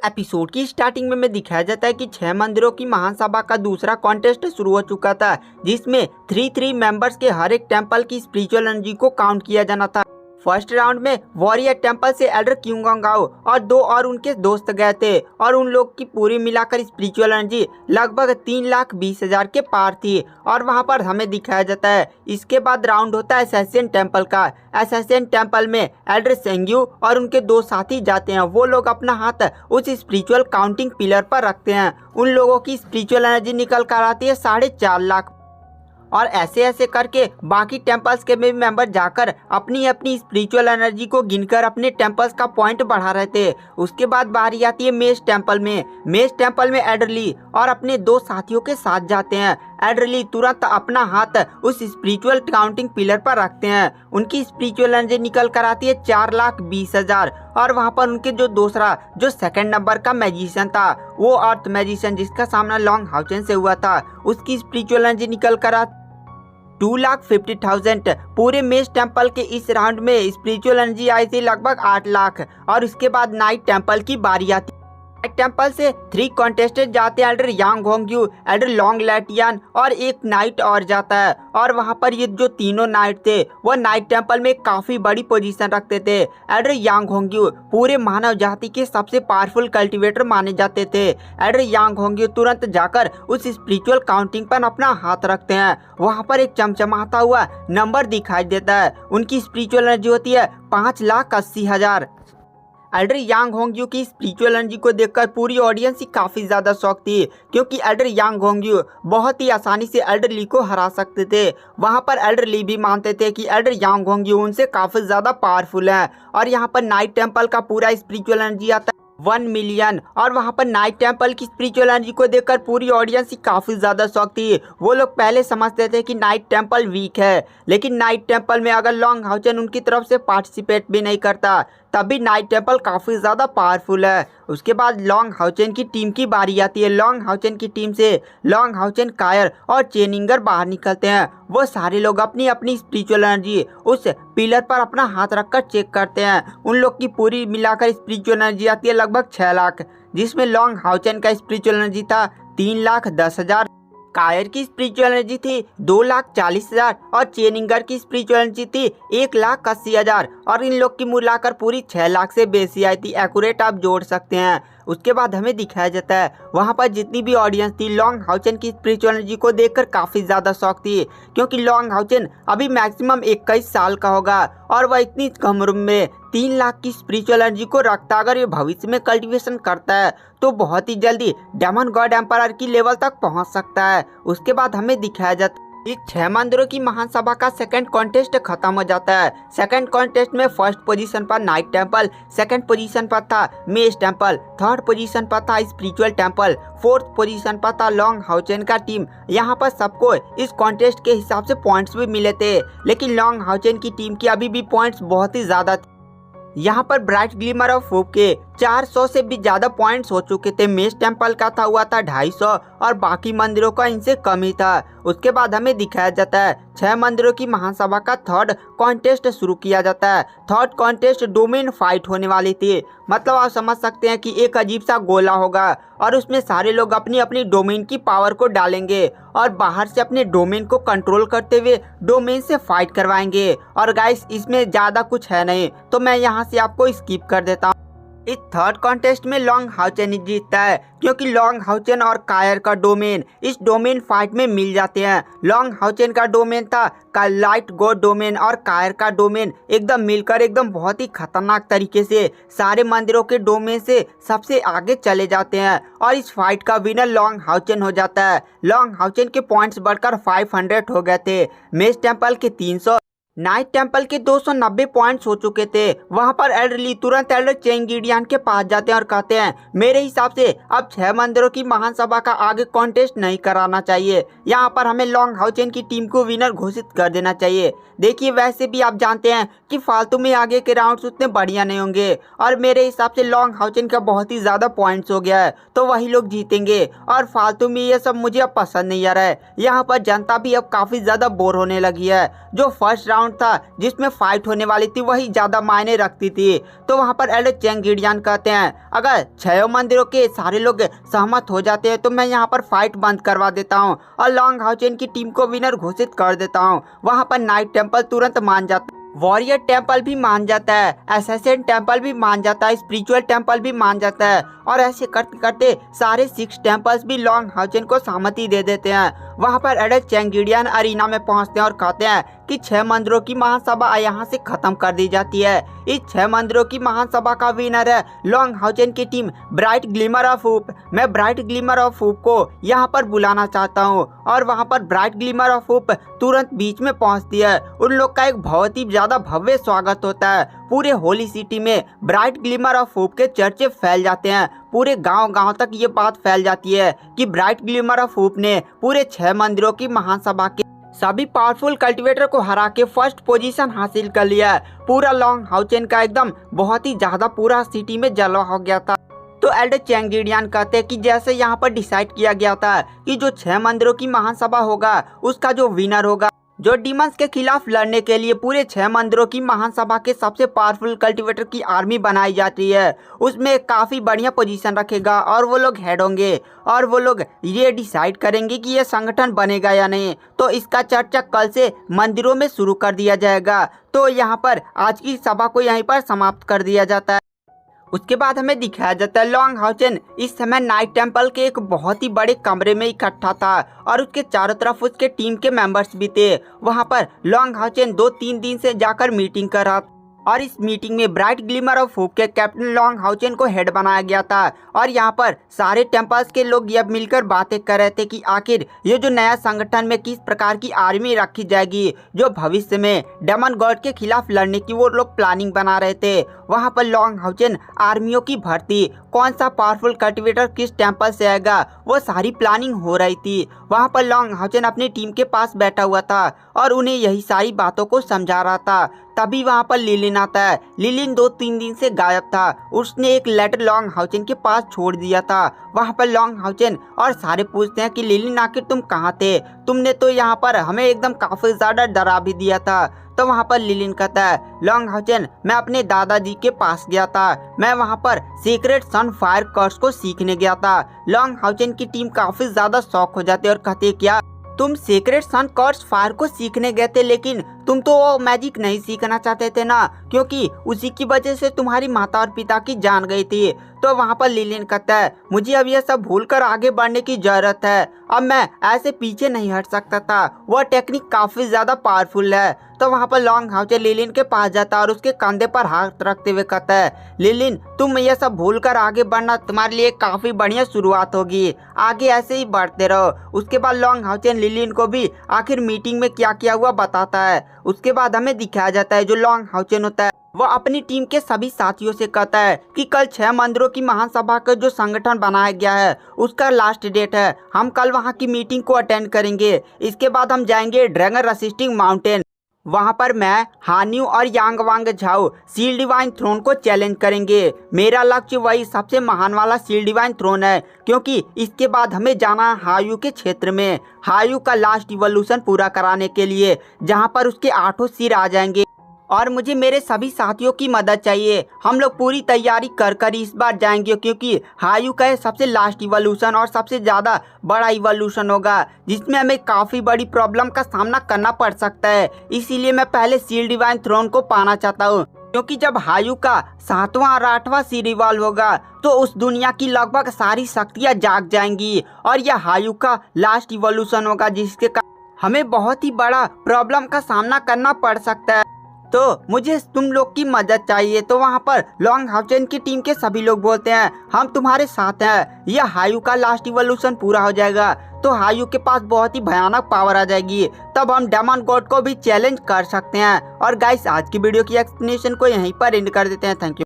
Episode की starting में दिखाया जाता है कि 6 मंदिरों की महासभा का दूसरा कॉन्टेस्ट शुरू हो चुका था, जिसमें 3 मेंबर्स के हर एक टेंपल की स्पिरिचुअल एनर्जी को काउंट किया जाना था। फर्स्ट राउंड में वॉरियर टेंपल से एल्डर क्यूंगाओ और 2 और उनके दोस्त गए थे और उन लोग की पूरी मिलाकर स्पिरिचुअल एनर्जी लगभग 3,20,000 के पार थी और वहां पर हमें दिखाया जाता है। इसके बाद राउंड होता है असैसिन टेंपल का। असैसिन टेंपल में एल्डर सेंग्यू और उनके 2 साथी जाते हैं। वो लोग अपना हाथ उस स्पिरिचुअल काउंटिंग पिलर पर रखते हैं। उन लोगों की स्पिरिचुअल एनर्जी निकल कर आती है 4.5 लाख और ऐसे ऐसे करके बाकी टेंपल्स के भी मेंबर जाकर अपनी अपनी स्पिरिचुअल एनर्जी को गिनकर अपने टेंपल्स का पॉइंट बढ़ा रहे थे। उसके बाद बारी आती है मेज टेंपल में। मेज टेंपल में एल्डरली और अपने 2 साथियों के साथ जाते हैं। एल्डरली तुरंत अपना हाथ उस स्पिरिचुअल काउंटिंग पिलर पर रखते हैं। उनकी स्पिरिचुअल एनर्जी निकल कर आती है 4,20,000 और वहां पर उनके जो सेकंड नंबर का मैजिशियन था, वो अर्थ मैजिशियन जिसका सामना लॉन्ग हाउचन से हुआ था, उसकी स्पिरिचुअल एनर्जी निकल कर 2,50,000। पूरे मेज टेंपल के इस राउंड में स्पिरिचुअल एनर्जी आई थी लगभग 8 लाख। और इसके बाद नाइट टेंपल की बारी आती। नाइट टेंपल से 3 कॉन्टेस्टेंट जाते हैं, एल्डर यांग होंग्यू, एल्डर लॉन्ग लैटियन और एक नाइट और जाता है। और वहां पर ये जो तीनों नाइट थे वो नाइट टेंपल में काफी बड़ी पोजीशन रखते थे। एल्डर यांग होंग्यू पूरे मानव जाति के सबसे पावरफुल कल्टीवेटर माने जाते थे। एल्डर यांग होंग्यू तुरंत जाकर उस स्पिरिचुअल काउंटिंग पर अपना हाथ रखते हैं। वहां पर एक चमचमाता हुआ नंबर दिखाई देता है। उनकी स्पिरिचुअल एनर्जी होती है 5,80,000। एल्डर यांग होंग्यू की स्पिरिचुअल एनर्जी को देखकर पूरी ऑडियंस ही काफी ज्यादा शॉक थी, क्योंकि एल्डर यांग होंग्यू बहुत ही आसानी से एल्डर ली को हरा सकते थे। वहां पर एल्डर ली भी मानते थे कि एल्डर यांग होंग्यू उनसे काफी ज्यादा पावरफुल है। और यहाँ पर नाइट टेंपल का पूरा स्पिरिचुअल एनर्जी आता है 1 मिलियन। और वहां पर नाइट टेंपल की स्पिरिचुअल एनर्जी को देखकर पूरी ऑडियंस ही काफी ज्यादा शॉक थी। वो लोग पहले समझते थे कि नाइट टेंपल वीक है, लेकिन नाइट टेंपल में अगर लॉन्ग हाउचन उनकी तरफ से पार्टिसिपेट भी नहीं करता तब भी नाइट टेंपल काफी ज्यादा पावरफुल है। उसके बाद लॉन्ग हाउचन की टीम की बारी आती है। लॉन्ग हाउचन की टीम से लॉन्ग हाउचन, कायर और चेनिंगर बाहर निकलते हैं। वो सारे लोग अपनी अपनी स्पिरिचुअल एनर्जी उस पिलर पर अपना हाथ रखकर चेक करते हैं। उन लोग की पूरी मिलाकर स्पिरिचुअल एनर्जी आती है लगभग 6 लाख, जिसमें लॉन्ग हाउचन का स्पिरिचुअल एनर्जी था 3,10,000। कायर की स्पिरिचुअल एनर्जी थी 2,40,000 और चेनिंगर की स्पिरिचुअल एनर्जी थी 1,80,000 और इन लोग की मिलाकर पूरी 6 लाख से बेसी आई थी। एक्यूरेट आप जोड़ सकते हैं। उसके बाद हमें दिखाया जाता है वहां पर जितनी भी ऑडियंस थी लॉन्ग हाउचन की स्पिरिचुअल एनर्जी को देखकर काफी ज्यादा शॉक थी, क्योंकि लॉन्ग हाउचन अभी मैक्सिमम 21 साल का होगा और वह इतनी कम उम्र में 3 लाख की स्पिरिचुअल एनर्जी को रखता। अगर ये भविष्य में कल्टीवेशन करता है तो बहुत ही जल्दी डेमन गॉड एम्पायर की लेवल तक पहुंच सकता है। उसके बाद हमें दिखाया जाता है इस 6 मंदिरों की महासभा का सेकंड कॉन्टेस्ट खत्म हो जाता है। सेकंड कॉन्टेस्ट में फर्स्ट पोजीशन पर नाइट टेंपल, सेकंड पोजीशन पर था मेज टेंपल, थर्ड पोजीशन पर था स्पिरिचुअल टेंपल, फोर्थ पोजीशन पर था लॉन्ग हाउचन का टीम। यहाँ पर सबको इस कॉन्टेस्ट के हिसाब से पॉइंट्स भी मिले थे, लेकिन लॉन्ग हाउचन की टीम की अभी भी पॉइंट्स बहुत ही ज्यादा थे। यहाँ पर ब्राइट ग्लिमर ऑफ होप के 400 से भी ज्यादा पॉइंट्स हो चुके थे। मेज टेंपल का हुआ था 250 और बाकी मंदिरों का इनसे कम ही था। उसके बाद हमें दिखाया जाता है 6 मंदिरों की महासभा का थर्ड कॉन्टेस्ट शुरू किया जाता है। थर्ड कॉन्टेस्ट डोमेन फाइट होने वाली थी। मतलब आप समझ सकते हैं कि एक अजीब सा गोला होगा और उसमें सारे लोग अपनी अपनी डोमेन की पावर को डालेंगे और बाहर से अपने डोमेन को कंट्रोल करते हुए डोमेन से फाइट करवाएंगे। और गाइस इसमें ज्यादा कुछ है नहीं, तो मैं यहाँ से आपको स्किप कर देता हूँ। इस थर्ड कॉन्टेस्ट में लॉन्ग हाउचन ही जीतता है, क्योंकि लॉन्ग हाउचन और कायर का डोमेन इस डोमेन फाइट में मिल जाते हैं। लॉन्ग हाउचन का डोमेन था का लाइट गॉड डोमेन और कायर का डोमेन एकदम मिलकर एकदम बहुत ही खतरनाक तरीके से सारे मंदिरों के डोमेन से सबसे आगे चले जाते हैं और इस फाइट का विनर लॉन्ग हाउचन हो जाता है। लॉन्ग हाउचन के पॉइंट्स बढ़कर 500 हो गए थे। मेज टेंपल के 300, नाइट टेंपल के 290 पॉइंट्स हो चुके थे। वहां पर एल्डर ली तुरंत एल्डर चेंगिडियन के पास जाते हैं और कहते हैं मेरे हिसाब से अब 6 मंदिरों की महासभा का आगे कॉन्टेस्ट नहीं कराना चाहिए। यहाँ पर हमें लॉन्ग हाउचन की टीम को विनर घोषित कर देना चाहिए। देखिए वैसे भी आप जानते हैं कि फालतू में आगे के राउंड्स उतने बढ़िया नहीं होंगे और मेरे हिसाब से लॉन्ग हाउचन का बहुत ही ज्यादा पॉइंट्स हो गया है, तो वही लोग जीतेंगे और फालतू में ये सब मुझे अब पसंद नहीं आ रहा है। यहाँ पर जनता भी अब काफी ज्यादा बोर होने लगी है। जो फर्स्ट राउंड राउंड था जिसमें फाइट होने वाली थी वही ज्यादा मायने रखती थी। तो वहाँ पर एल्डर चेंग गिडियन कहते हैं अगर 6 मंदिरों के सारे लोग सहमत हो जाते हैं तो मैं यहाँ पर फाइट बंद करवा देता हूँ और लॉन्ग हाउचेन की टीम को विनर घोषित कर देता हूँ। वहाँ पर नाइट टेम्पल तुरंत मान जाता है, वॉरियर टेम्पल भी मान जाता है, एसेसिन टेम्पल भी मान जाता है, स्पिरिचुअल टेम्पल भी मान जाता है और ऐसे करते करते सारे 6 टेम्पल्स भी लॉन्ग हाउचेन को सहमति दे देते हैं। वहाँ पर एल्डर चेंग गिडियन अरीना में पहुँचते हैं और कहते हैं कि 6 मंदिरों की महासभा यहाँ से खत्म कर दी जाती है। इस 6 मंदिरों की महासभा का विनर है लॉन्ग हाउचेन की team bright glimmer of hope. मैं ब्राइट ग्लिमर ऑफ होप को यहाँ पर बुलाना चाहता हूँ और वहाँ पर ब्राइट ग्लिमर ऑफ होप तुरंत बीच में पहुँचती है। उन लोग का एक बहुत ही ज्यादा भव्य स्वागत होता है। पूरे होली सिटी में ब्राइट ग्लिमर ऑफ होप के चर्चे फैल जाते हैं। पूरे गांव तक ये बात फैल जाती है कि ब्राइट ग्लिमर ऑफ होप ने पूरे 6 मंदिरों की महासभा के सभी पावरफुल कल्टीवेटर को हरा के फर्स्ट पोजीशन हासिल कर लिया। पूरा लॉन्ग हाउचेन का एकदम बहुत ही ज्यादा पूरा सिटी में जलवा हो गया था। तो एल्डर चेंग गिडियन कहते हैं कि जैसे यहाँ पर डिसाइड किया गया था कि जो 6 मंदिरों की महासभा होगा उसका जो विनर होगा, जो डीमंस के खिलाफ लड़ने के लिए पूरे 6 मंदिरों की महासभा के सबसे पावरफुल कल्टीवेटर की आर्मी बनाई जाती है, उसमें काफ़ी बढ़िया पोजीशन रखेगा और वो लोग हेड होंगे और वो लोग ये डिसाइड करेंगे कि ये संगठन बनेगा या नहीं। तो इसका चर्चा कल से मंदिरों में शुरू कर दिया जाएगा। तो यहाँ पर आज की सभा को यहीं पर समाप्त कर दिया जाता है। उसके बाद हमें दिखाया जाता है लॉन्ग हाउचेन इस समय नाइट टेम्पल के एक बहुत ही बड़े कमरे में इकट्ठा था और उसके चारों तरफ उसके टीम के मेंबर्स भी थे। वहां पर लॉन्ग हाउचेन 2-3 दिन से जाकर मीटिंग कर रहा था और इस मीटिंग में ब्राइट ग्लिमर ऑफ होप के कैप्टन लॉन्ग हाउचेन को हेड बनाया गया था और यहाँ पर सारे टेम्पल्स के लोग ये मिलकर बातें कर रहे थे कि आखिर ये जो नया संगठन में किस प्रकार की आर्मी रखी जाएगी जो भविष्य में डेमन गॉड के खिलाफ लड़ने की वो लोग प्लानिंग बना रहे थे। वहाँ पर लॉन्ग हाउचेन आर्मियों की भर्ती, कौन सा पावरफुल कल्टीवेटर किस टेम्पल से आएगा, वो सारी प्लानिंग हो रही थी। वहाँ पर लॉन्ग हाउचेन अपनी टीम के पास बैठा हुआ था और उन्हें यही सारी बातों को समझा रहा था। तभी वहाँ पर लिलिन आता है। लिलिन 2-3 दिन से गायब था। उसने एक लेटर लॉन्ग हाउचेन के पास छोड़ दिया था। वहाँ पर लॉन्ग हाउचेन और सारे पूछते हैं कि लिलिन आखिर तुम कहाँ थे, तुमने तो यहाँ पर हमें एकदम काफी ज्यादा डरा भी दिया था। तो वहाँ पर लिलिन कहता है लॉन्ग हाउचेन मैं अपने दादाजी के पास गया था, मैं वहाँ पर सीक्रेट सन फायर कर्स को सीखने गया था। लॉन्ग हाउचेन की टीम काफी ज्यादा शॉक हो जाती है और कहती है क्या तुम सीक्रेट सन कर्स फायर को सीखने गए थे, लेकिन तुम तो वो मैजिक नहीं सीखना चाहते थे ना, क्योंकि उसी की वजह से तुम्हारी माता और पिता की जान गई थी। तो वहाँ पर लिलिन कहता है मुझे अब यह सब भूलकर आगे बढ़ने की जरूरत है, अब मैं ऐसे पीछे नहीं हट सकता था, वह टेक्निक काफी ज्यादा पावरफुल है। तो वहाँ पर लॉन्ग हाउचेन लिलिन के पास जाता है और उसके कंधे पर हाथ रखते हुए कहता है लिलिन तुम यह सब भूलकर आगे बढ़ना तुम्हारे लिए काफी बढ़िया शुरुआत होगी, आगे ऐसे ही बढ़ते रहो। उसके बाद लॉन्ग हाउचेन लिलिन को भी आखिर मीटिंग में क्या किया हुआ बताता है। उसके बाद हमें दिखाया जाता है जो लॉन्ग हाउचेन होता है वो अपनी टीम के सभी साथियों से कहता है कि कल 6 मंदिरों की महासभा का जो संगठन बनाया गया है उसका लास्ट डेट है, हम कल वहां की मीटिंग को अटेंड करेंगे। इसके बाद हम जाएंगे ड्रैगन रेसिस्टिंग माउंटेन, वहां पर मैं, हान्यू और यांग वांग झाओ सील डिवाइन थ्रोन को चैलेंज करेंगे। मेरा लक्ष्य वही सबसे महान वाला सील डिवाइन थ्रोन है, क्योंकि इसके बाद हमें जाना है हायू के क्षेत्र में, हायू का लास्ट इवोल्यूशन पूरा कराने के लिए, जहां पर उसके 8 सिर आ जाएंगे और मुझे मेरे सभी साथियों की मदद चाहिए। हम लोग पूरी तैयारी कर इस बार जाएंगे, क्योंकि हायू का सबसे लास्ट इवोल्यूशन और सबसे ज़्यादा बड़ा इवोल्यूशन होगा, जिसमें हमें काफ़ी बड़ी प्रॉब्लम का सामना करना पड़ सकता है। इसीलिए मैं पहले सील डिवाइन थ्रोन को पाना चाहता हूँ, क्योंकि जब हायू का 7वां और 8वां सिर इवॉल्व होगा तो उस दुनिया की लगभग सारी शक्तियाँ जाग जाएंगी और यह हायू का लास्ट इवोल्यूशन होगा, जिसके कारण हमें बहुत ही बड़ा प्रॉब्लम का सामना करना पड़ सकता है। तो मुझे तुम लोग की मदद चाहिए। तो वहाँ पर लॉन्ग हाउचेन की टीम के सभी लोग बोलते हैं हम तुम्हारे साथ हैं, यह हायू का लास्ट इवोल्यूशन पूरा हो जाएगा तो हायू के पास बहुत ही भयानक पावर आ जाएगी, तब हम डेमन गॉड को भी चैलेंज कर सकते हैं। और गाइस आज की वीडियो की एक्सप्लेनेशन को यहीं पर एंड कर देते हैं। Thank you.